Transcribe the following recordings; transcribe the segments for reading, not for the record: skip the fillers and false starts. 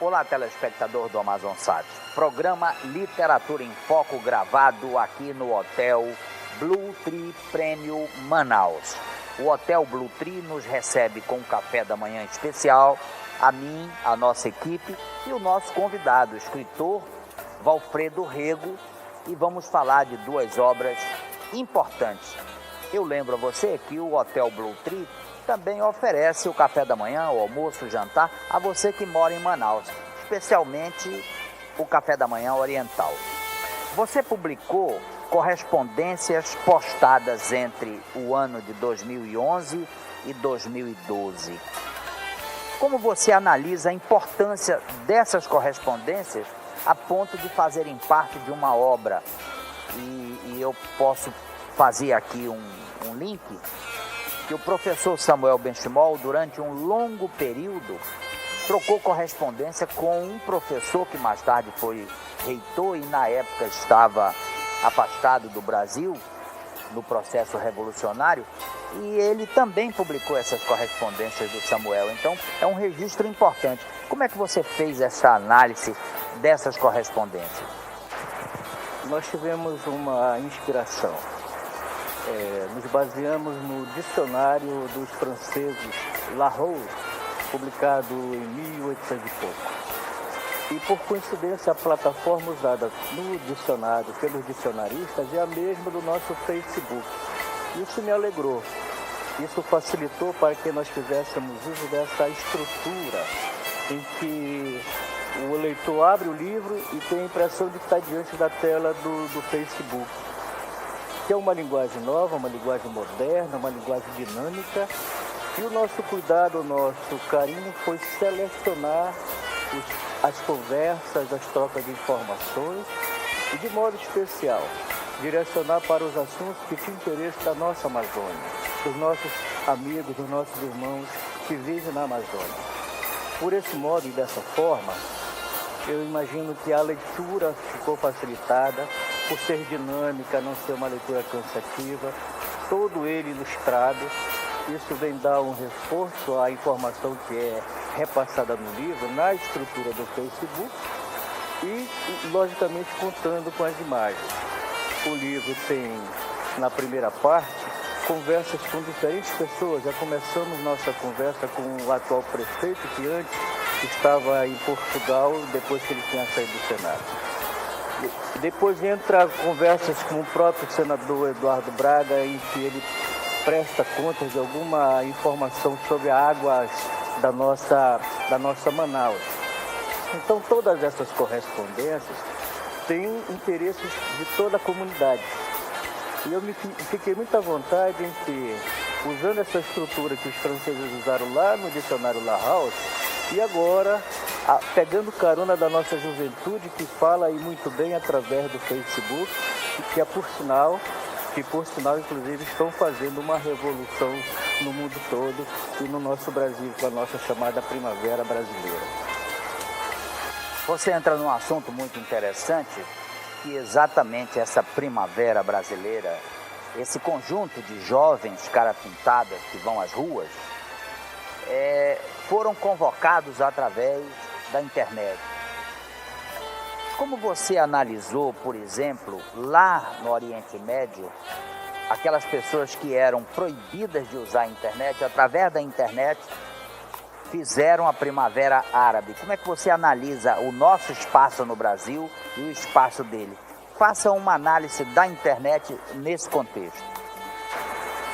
Olá, telespectador do Amazonsat. Programa Literatura em Foco gravado aqui no Hotel Blue Tree Prêmio Manaus. O Hotel Blue Tree nos recebe com um café da manhã especial, a mim, a nossa equipe e o nosso convidado, o escritor Valfredo Rego, e vamos falar de duas obras importantes. Eu lembro a você que o Hotel Blue Tree também oferece o café da manhã, o almoço, o jantar, a você que mora em Manaus, especialmente o café da manhã oriental. Você publicou correspondências postadas entre o ano de 2011 e 2012. Como você analisa a importância dessas correspondências a ponto de fazerem parte de uma obra? E eu posso fazer aqui um link, que o professor Samuel Benchimol, durante um longo período, trocou correspondência com um professor que mais tarde foi reitor e na época estava afastado do Brasil, no processo revolucionário, e ele também publicou essas correspondências do Samuel. Então, é um registro importante. Como é que você fez essa análise dessas correspondências? Nós tivemos uma inspiração. Nos baseamos no dicionário dos franceses Larousse, publicado em 1800 e pouco. E por coincidência a plataforma usada no dicionário pelos dicionaristas é a mesma do nosso Facebook. Isso me alegrou. Isso facilitou para que nós fizéssemos uso dessa estrutura em que o leitor abre o livro e tem a impressão de estar diante da tela do Facebook. Que é uma linguagem nova, uma linguagem moderna, uma linguagem dinâmica. E o nosso cuidado, o nosso carinho foi selecionar as conversas, as trocas de informações e, de modo especial, direcionar para os assuntos que tinham interesse da nossa Amazônia, dos nossos amigos, dos nossos irmãos que vivem na Amazônia. Por esse modo e dessa forma, eu imagino que a leitura ficou facilitada, por ser dinâmica, não ser uma leitura cansativa, todo ele ilustrado. Isso vem dar um reforço à informação que é repassada no livro, na estrutura do Facebook e, logicamente, contando com as imagens. O livro tem, na primeira parte, conversas com diferentes pessoas. Já começamos nossa conversa com o atual prefeito, que antes estava em Portugal, depois que ele tinha saído do Senado. Depois entra conversas com o próprio senador Eduardo Braga, em que ele presta contas de alguma informação sobre águas da nossa Manaus. Então, todas essas correspondências têm interesses de toda a comunidade. E eu fiquei muito à vontade em que, usando essa estrutura que os franceses usaram lá no dicionário Larousse, e agora pegando carona da nossa juventude, que fala aí muito bem através do Facebook, que por sinal, inclusive, estão fazendo uma revolução no mundo todo e no nosso Brasil, com a nossa chamada Primavera Brasileira. Você entra num assunto muito interessante, que exatamente essa Primavera Brasileira, esse conjunto de jovens cara pintadas que vão às ruas, foram convocados através da internet. Como você analisou, por exemplo, lá no Oriente Médio, aquelas pessoas que eram proibidas de usar a internet, através da internet, fizeram a Primavera Árabe. Como é que você analisa o nosso espaço no Brasil e o espaço dele? Faça uma análise da internet nesse contexto.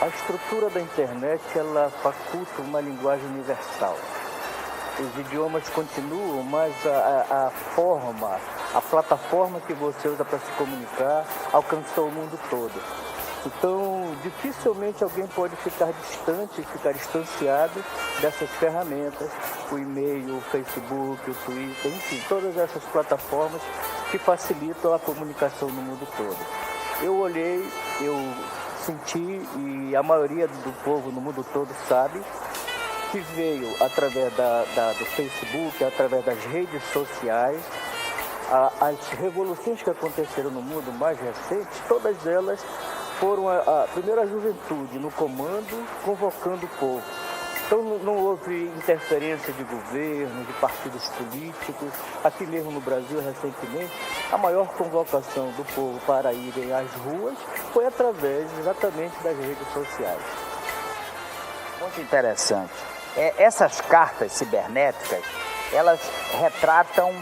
A estrutura da internet, ela faculta uma linguagem universal. Os idiomas continuam, mas a plataforma que você usa para se comunicar alcançou o mundo todo. Então, dificilmente alguém pode ficar distante, ficar distanciado dessas ferramentas, o e-mail, o Facebook, o Twitter, enfim, todas essas plataformas que facilitam a comunicação no mundo todo. Eu olhei, eu senti, e a maioria do povo no mundo todo sabe, que veio através do Facebook, através das redes sociais, as revoluções que aconteceram no mundo mais recentes, todas elas foram primeiro a juventude no comando, convocando o povo. Então não houve interferência de governo, de partidos políticos. Aqui mesmo no Brasil, recentemente, a maior convocação do povo para irem às ruas foi através exatamente das redes sociais. Muito interessante. Essas cartas cibernéticas, elas retratam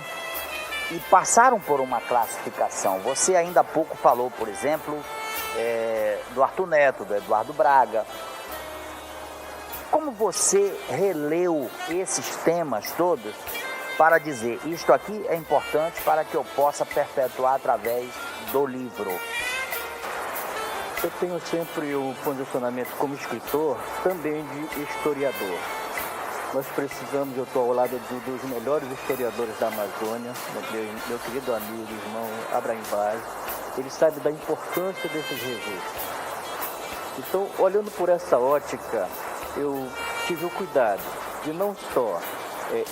e passaram por uma classificação. Você ainda há pouco falou, por exemplo, do Arthur Neto, do Eduardo Braga. Como você releu esses temas todos para dizer, isto aqui é importante para que eu possa perpetuar através do livro? Eu tenho sempre o posicionamento como escritor, também de historiador. Nós precisamos, eu estou ao lado dos melhores historiadores da Amazônia, meu querido amigo, irmão Abraham Vaz. Ele sabe da importância desses registros. Então, olhando por essa ótica, eu tive o cuidado de não só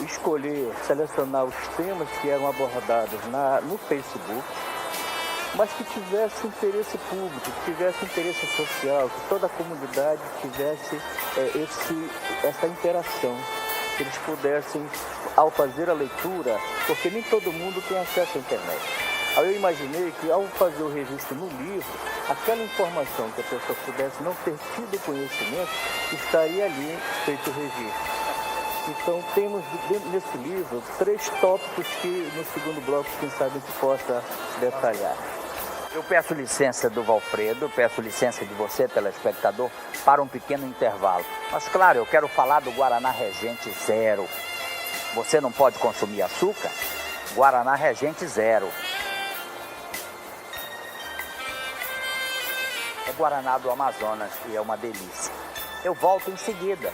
escolher, selecionar os temas que eram abordados no Facebook, mas que tivesse interesse público, que tivesse interesse social, que toda a comunidade tivesse essa interação, que eles pudessem, ao fazer a leitura, porque nem todo mundo tem acesso à internet. Aí eu imaginei que, ao fazer o registro no livro, aquela informação que a pessoa pudesse não ter tido conhecimento, estaria ali feito o registro. Então, temos nesse livro 3 tópicos que, no segundo bloco, quem sabe a gente possa detalhar. Eu peço licença do Valfredo, peço licença de você, telespectador, para um pequeno intervalo. Mas, claro, eu quero falar do Guaraná Regente Zero. Você não pode consumir açúcar? Guaraná Regente Zero. É Guaraná do Amazonas e é uma delícia. Eu volto em seguida.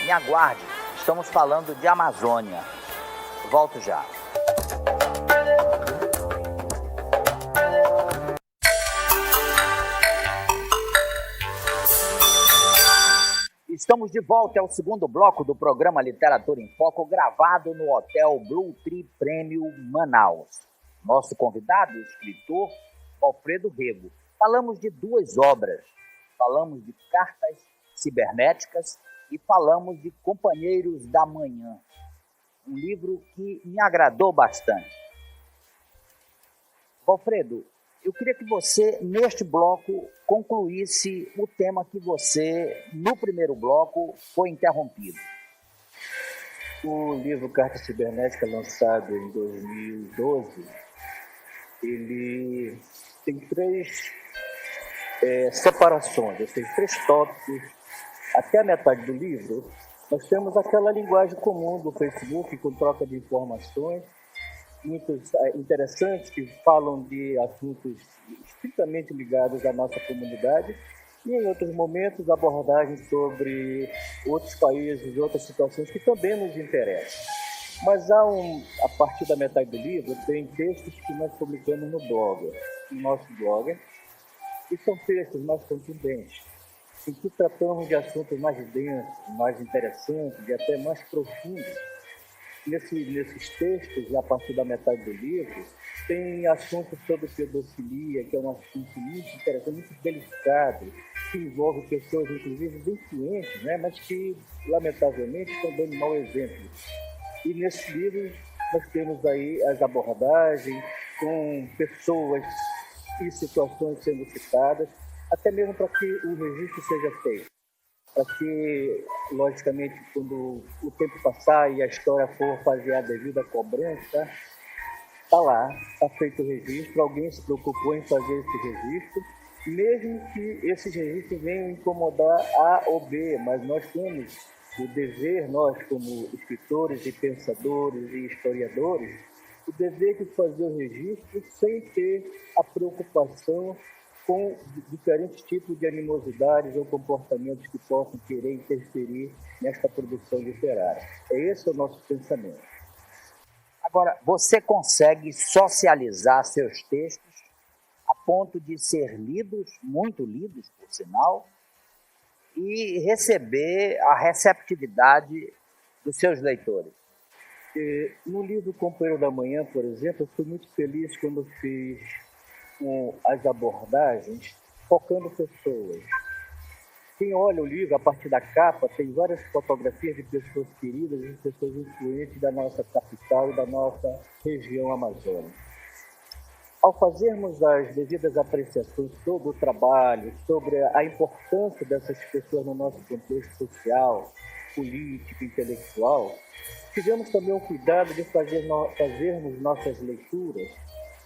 Me aguarde. Estamos falando de Amazônia. Volto já. Estamos de volta ao segundo bloco do programa Literatura em Foco, gravado no Hotel Blue Tree Premium Manaus. Nosso convidado, o escritor Valfredo Rego. Falamos de 2 obras. Falamos de Cartas Cibernéticas e falamos de Companheiros da Manhã. Um livro que me agradou bastante. Valfredo, eu queria que você, neste bloco, concluísse o tema que você, no primeiro bloco, foi interrompido. O livro Carta Cibernética, lançado em 2012, ele tem 3 separações, ou seja, 3 tópicos. Até a metade do livro, nós temos aquela linguagem comum do Facebook, com troca de informações, muitos interessantes, que falam de assuntos estritamente ligados à nossa comunidade, e em outros momentos abordagens sobre outros países, outras situações que também nos interessam. Mas a partir da metade do livro, tem textos que nós publicamos no nosso blog, e são textos mais contundentes, em que tratamos de assuntos mais densos, mais interessantes e até mais profundos. Nesses textos, e a partir da metade do livro, tem assuntos sobre pedofilia, que é um assunto muito interessante, muito delicado, que envolve pessoas, inclusive, bem cientes, né, mas que, lamentavelmente, estão dando mau exemplo. E nesse livro, nós temos aí as abordagens com pessoas e situações sendo citadas, até mesmo para que o registro seja feito. Para que, logicamente, quando o tempo passar e a história for fazer a devida cobrança, está lá, está feito o registro, alguém se preocupou em fazer esse registro, mesmo que esses registros venham incomodar A ou B, mas nós temos o dever, nós como escritores e pensadores e historiadores, o dever de fazer o registro sem ter a preocupação com diferentes tipos de animosidades ou comportamentos que possam querer interferir nesta produção literária. Esse é o nosso pensamento. Agora, você consegue socializar seus textos a ponto de ser lidos, muito lidos, por sinal, e receber a receptividade dos seus leitores? No livro Companheiro da Manhã, por exemplo, eu fui muito feliz quando fiz as abordagens focando pessoas. Quem olha o livro, a partir da capa, tem várias fotografias de pessoas queridas e pessoas influentes da nossa capital e da nossa região amazônica. Ao fazermos as devidas apreciações sobre o trabalho, sobre a importância dessas pessoas no nosso contexto social, político, intelectual, tivemos também o cuidado de fazermos nossas leituras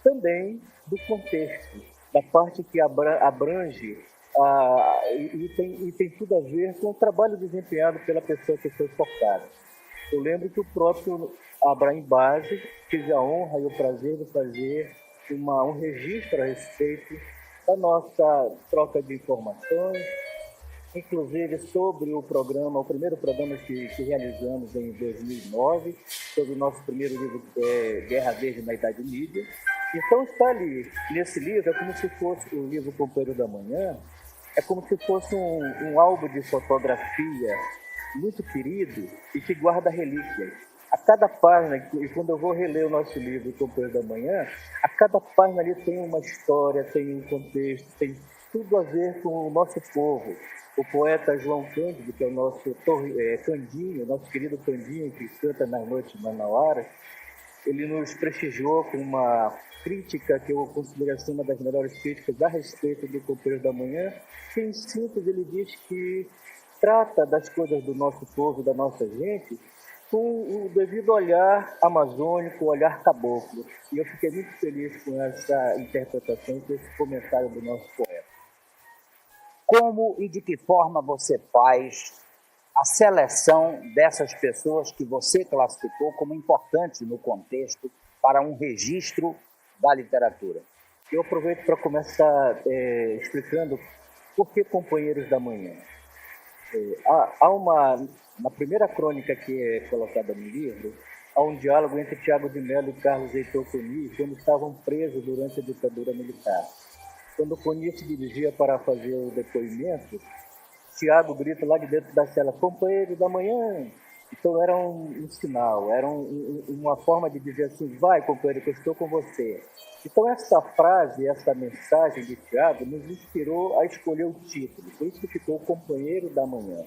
também do contexto, da parte que abrange e tem tudo a ver com o trabalho desempenhado pela pessoa que foi focada. Eu lembro que o próprio Abraham Base tive a honra e o prazer de fazer um registro a respeito da nossa troca de informações, inclusive sobre o primeiro programa que realizamos em 2009, sobre o nosso primeiro livro, Guerra Verde na Idade Mídia. Então está ali, nesse livro, é como se fosse o livro Companheiro da Manhã, é como se fosse um álbum de fotografia muito querido e que guarda relíquias. A cada página, e quando eu vou reler o nosso livro Companheiro da Manhã, a cada página ali tem uma história, tem um contexto, tem tudo a ver com o nosso povo. O poeta João Cândido, que é o nosso Candinho, nosso querido Candinho, que canta nas noites manauaras, ele nos prestigiou com uma crítica que eu considero assim uma das melhores críticas a respeito do Companheiro da Manhã, que em síntese ele diz que trata das coisas do nosso povo, da nossa gente, com o devido olhar amazônico, o olhar caboclo. E eu fiquei muito feliz com essa interpretação e com esse comentário do nosso poeta. Como e de que forma você faz a seleção dessas pessoas que você classificou como importantes no contexto para um registro da literatura? Eu aproveito para começar explicando por que Companheiros da Manhã. Na primeira crônica que é colocada no livro, há um diálogo entre Tiago de Mello e Carlos Heitor Coni, quando estavam presos durante a ditadura militar. Quando Coni se dirigia para fazer o depoimento, Tiago grita lá de dentro da cela, Companheiro da Manhã. Então era um sinal, era uma forma de dizer assim, vai companheiro, que eu estou com você. Então essa frase, essa mensagem de Tiago nos inspirou a escolher o título, por isso que ficou Companheiro da Manhã.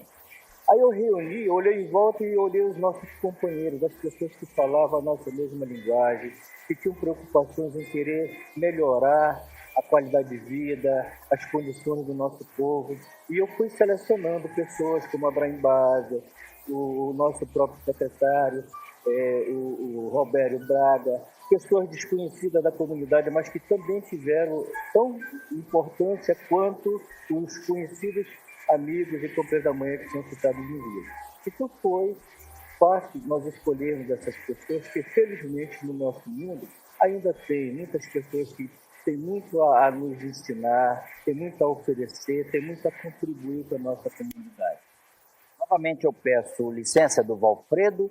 Aí eu reuni, olhei em volta e olhei os nossos companheiros, as pessoas que falavam a nossa mesma linguagem, que tinham preocupações em querer melhorar a qualidade de vida, as condições do nosso povo. E eu fui selecionando pessoas como Abraham Baza, o nosso próprio secretário, o Roberto Braga, pessoas desconhecidas da comunidade, mas que também tiveram tão importância quanto os conhecidos amigos e companheiros da manhã que tinham citado no livro. Então foi fácil nós escolhermos essas pessoas que, felizmente, no nosso mundo, ainda tem muitas pessoas que têm muito a nos ensinar, têm muito a oferecer, têm muito a contribuir para a nossa comunidade. Novamente eu peço licença do Valfredo.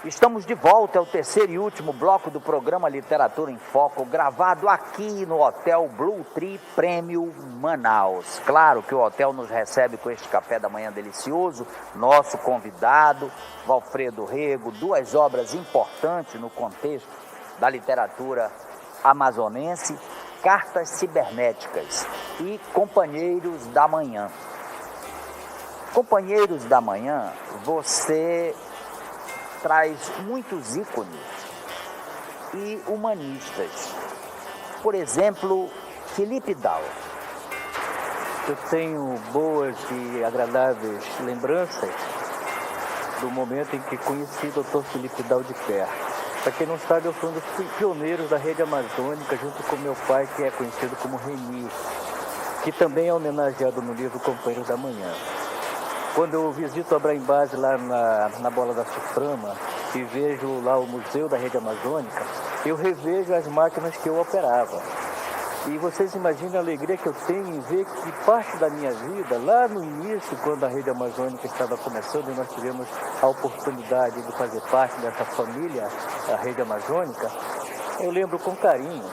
Estamos de volta ao terceiro e último bloco do programa Literatura em Foco, gravado aqui no Hotel Blue Tree Prêmio Manaus. Claro que o hotel nos recebe com este café da manhã delicioso, nosso convidado, Valfredo Rego, duas obras importantes no contexto da literatura amazonense, Cartas Cibernéticas e Companheiros da Manhã. Companheiros da Manhã, você traz muitos ícones e humanistas. Por exemplo, Felipe Dal. Eu tenho boas e agradáveis lembranças do momento em que conheci o Dr. Felipe Dal de perto. Para quem não sabe, eu fui um dos pioneiros da rede amazônica, junto com meu pai, que é conhecido como Reni, que também é homenageado no livro Companheiro da Manhã. Quando eu visito a Abraham Base lá na Bola da Suframa e vejo lá o Museu da Rede Amazônica, eu revejo as máquinas que eu operava. E vocês imaginem a alegria que eu tenho em ver que parte da minha vida, lá no início, quando a Rede Amazônica estava começando e nós tivemos a oportunidade de fazer parte dessa família, a Rede Amazônica, eu lembro com carinho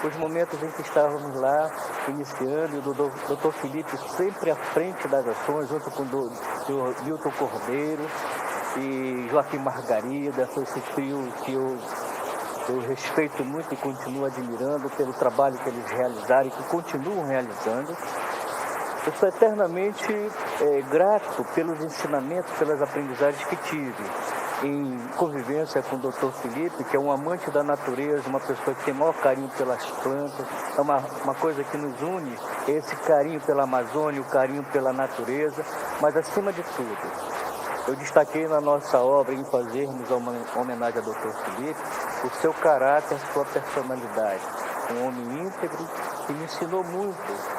os momentos em que estávamos lá iniciando, e o Dr. Felipe sempre à frente das ações, junto com o Sr. Milton Cordeiro e Joaquim Margarida, foi esse trio que eu Eu respeito muito e continuo admirando pelo trabalho que eles realizaram e que continuam realizando. Eu sou eternamente grato pelos ensinamentos, pelas aprendizagens que tive em convivência com o Dr. Felipe, que é um amante da natureza, uma pessoa que tem maior carinho pelas plantas. É uma coisa que nos une, esse carinho pela Amazônia, o carinho pela natureza, mas acima de tudo, eu destaquei na nossa obra, em fazermos uma homenagem ao Dr. Felipe, o seu caráter, a sua personalidade. Um homem íntegro que me ensinou muito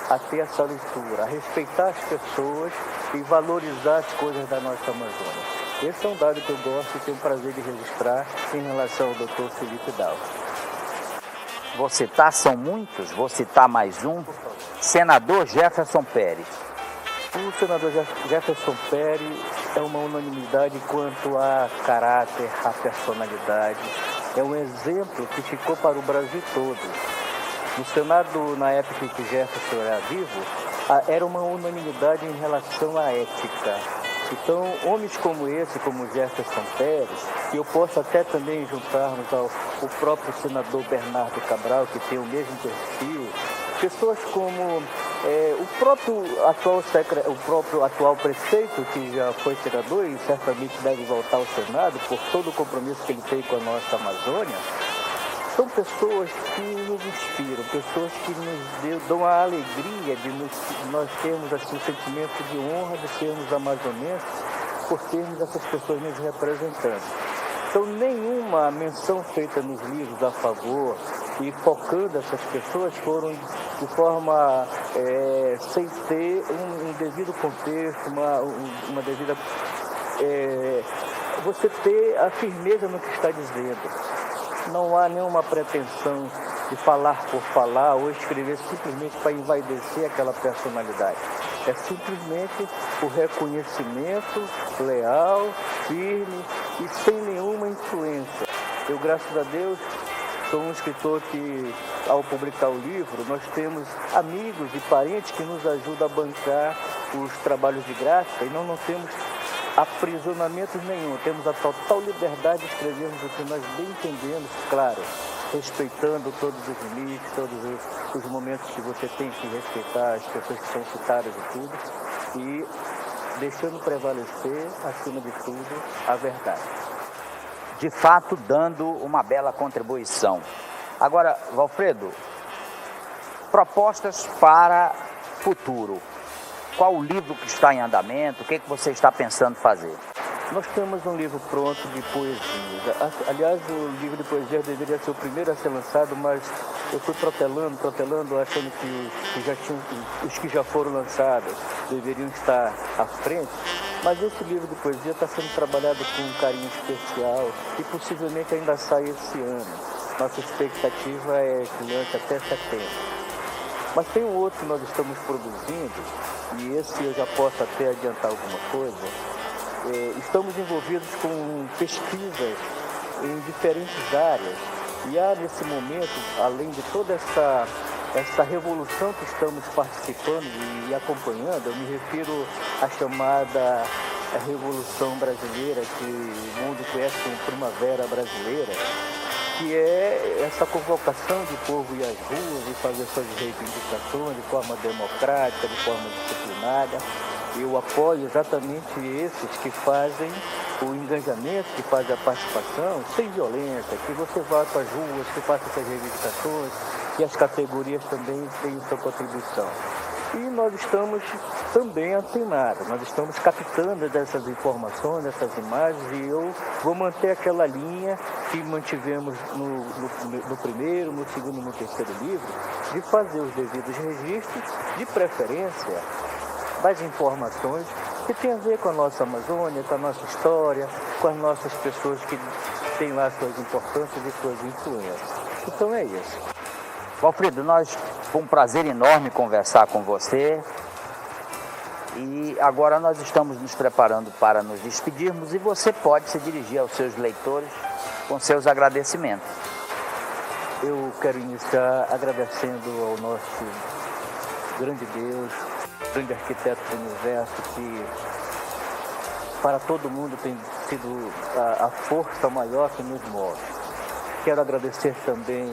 a ter essa leitura, a respeitar as pessoas e valorizar as coisas da nossa Amazônia. Esse é um dado que eu gosto e tenho o prazer de registrar em relação ao Dr. Felipe Dalva. Vou citar, são muitos, vou citar mais um. Senador Jefferson Pérez. O senador Jefferson Pérez é uma unanimidade quanto a caráter, a personalidade. É um exemplo que ficou para o Brasil todo. No Senado, na época em que Jefferson era vivo, era uma unanimidade em relação à ética. Então, homens como esse, como Jefferson Pérez, e eu posso até também juntarmos ao próprio senador Bernardo Cabral, que tem o mesmo perfil, pessoas como o próprio atual prefeito, que já foi senador e certamente deve voltar ao Senado por todo o compromisso que ele tem com a nossa Amazônia, são pessoas que nos inspiram, pessoas que nos dão a alegria de nós termos assim, o sentimento de honra de sermos amazonenses, por termos essas pessoas nos representando. Então, nenhuma menção feita nos livros a favor e focando essas pessoas foram de forma sem ter um devido contexto, uma devida... você ter a firmeza no que está dizendo. Não há nenhuma pretensão de falar por falar ou escrever simplesmente para envaidecer aquela personalidade. É simplesmente o reconhecimento leal, firme e sem nenhuma influência. Eu, graças a Deus, sou um escritor que, ao publicar o livro, nós temos amigos e parentes que nos ajudam a bancar os trabalhos de gráfica e não temos aprisionamento nenhum, temos a total liberdade de escrevermos o que nós bem entendemos, claro, respeitando todos os limites, todos os momentos que você tem que respeitar, as pessoas que são citadas e tudo, e deixando prevalecer, acima de tudo, a verdade. De fato, dando uma bela contribuição. Agora, Valfredo, propostas para futuro. Qual o livro que está em andamento? O que você está pensando fazer? Nós temos um livro pronto de poesia. Aliás, o livro de poesia deveria ser o primeiro a ser lançado, mas eu fui protelando, achando que os que já foram lançados deveriam estar à frente. Mas esse livro de poesia está sendo trabalhado com um carinho especial e possivelmente ainda sai esse ano. Nossa expectativa é que lance até setembro. Mas tem um outro que nós estamos produzindo, e esse eu já posso até adiantar alguma coisa. Estamos envolvidos com pesquisas em diferentes áreas. E há nesse momento, além de toda essa revolução que estamos participando e acompanhando, eu me refiro à chamada Revolução Brasileira, que o mundo conhece como Primavera Brasileira, que é essa convocação de povo ir às ruas e fazer suas reivindicações de forma democrática, de forma disciplinada. Eu apoio exatamente esses que fazem o engajamento, que fazem a participação sem violência, que você vá para as ruas, que faça essas reivindicações, que as categorias também tenham sua contribuição. E nós estamos também antenados, nós estamos captando dessas informações, dessas imagens, e eu vou manter aquela linha que mantivemos no primeiro, no segundo e no terceiro livro, de fazer os devidos registros, de preferência, das informações que tem a ver com a nossa Amazônia, com a nossa história, com as nossas pessoas que têm lá suas importâncias e suas influências. Então é isso. Valfredo, foi um prazer enorme conversar com você. E agora nós estamos nos preparando para nos despedirmos e você pode se dirigir aos seus leitores com seus agradecimentos. Eu quero iniciar agradecendo ao nosso grande Deus, grande arquiteto do universo, que para todo mundo tem sido a força maior que nos move. Quero agradecer também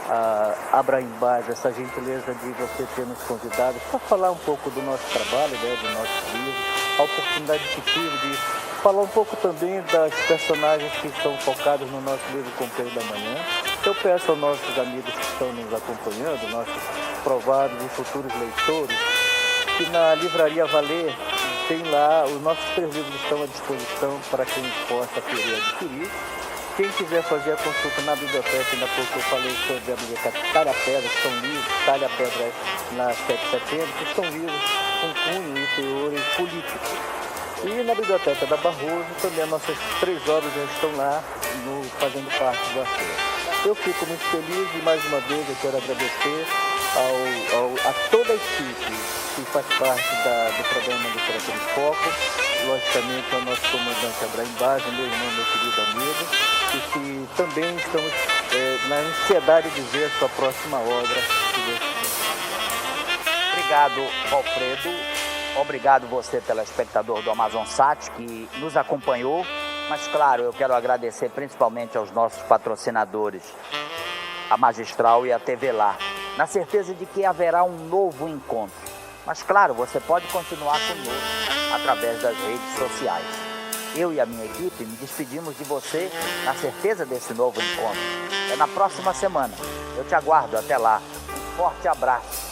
a Abraimbás, essa gentileza de você ter nos convidado para falar um pouco do nosso trabalho, né, do nosso livro, a oportunidade que tive de falar um pouco também das personagens que estão focados no nosso livro Companheiro da Manhã. Eu peço aos nossos amigos que estão nos acompanhando, nossos provados e futuros leitores, que na Livraria Valer tem lá, os nossos 3 livros estão à disposição para quem possa querer adquirir. Quem quiser fazer a consulta na biblioteca, ainda pouco eu falei sobre a biblioteca Talha Pedra, que são livros, Talha Pedra na 7 de setembro, que são livros com cunho e teores políticos. E na biblioteca da Barroso também as nossas 3 obras já estão lá fazendo parte do acervo. Eu fico muito feliz e mais uma vez eu quero agradecer a toda a equipe que faz parte do programa Literatura em Foco, logicamente ao nosso comandante Abraimbás, meu irmão, meu querido amigo, e que também estamos na ansiedade de ver a sua próxima obra. Obrigado, Valfredo. Obrigado você, telespectador do AmazonSat, que nos acompanhou. Mas, claro, eu quero agradecer principalmente aos nossos patrocinadores, a Magistral e a TV Lá, na certeza de que haverá um novo encontro. Mas, claro, você pode continuar conosco através das redes sociais. Eu e a minha equipe me despedimos de você na certeza desse novo encontro. É na próxima semana. Eu te aguardo. Até lá. Um forte abraço.